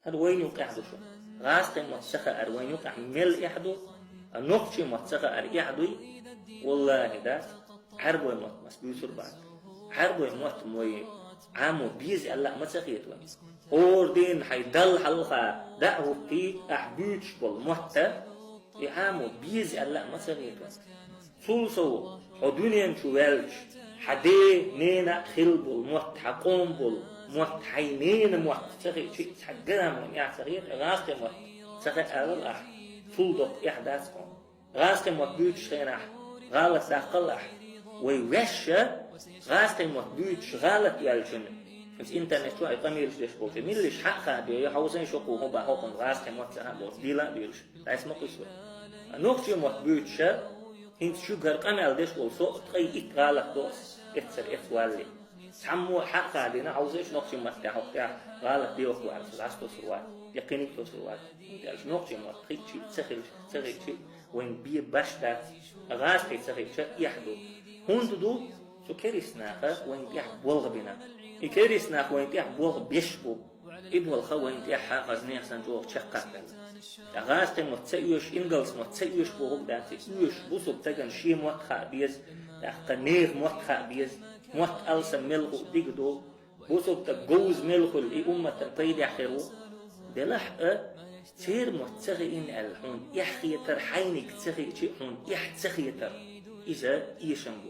هذا وين يقع شو غاس قيم متسخة وين يقع مل إحدو النقطة متسخة إحدو والله ده عربو يموت مسبوسر بعد عربو يموت موي عامو بيز الله متسخيت وين أوردين حيدل حلقة دعوة في أحبوش بالموتة عامو بيز الله متسخيت وين سلسو حدونين شوالش حدي نينا خلبو الموت حقوم بول موت حينين موت سخي شيء حقنا من يا صغير غاسق موت سخي أغل أح فلدق إحداثكم غاسق موت بيوتش خينا غالة ساقل أح ويوشة غاسق موت بيوتش غالة يالجن في الإنترنت شو أيقامي ليش بولش مين ليش حق هذا يحوزين شقو هو بحكم غاسق موت سها بولش ديلا بيلش لا اسمه قصة نوختي موت بيوتش هنت شو غرقان على دش بولسو تقي إتغالة دوس إتسر إتوالي سمو حق هذينا عاوزيش نقطة متى حقها غالط ديوخ وعلى سلاس توصلوات يقيني توصلوات يعني نقطة متى شيء تسخل شيء وين بيه باشدا غاز تسخل شيء يحدو هون تدو سو كريسنا وين تيح بولغ بنا كريسنا وين تيح بولغ بيشبو إدول خو وين تيح حاجز نيسان جو شقة غاز تمتسيوش إنجلس متسيوش بوغ داتي يوش بوسو بتجن شيء متخا بيز قنير متخا بيز موت ألسن ملخو ديجدو بوسوب تجوز ملخو اللي أمة تنطيد يحرو بلح تير متسخي إن الحون يحخي تر حينك تسخي شيء حون يحتسخي تر إذا يشنبو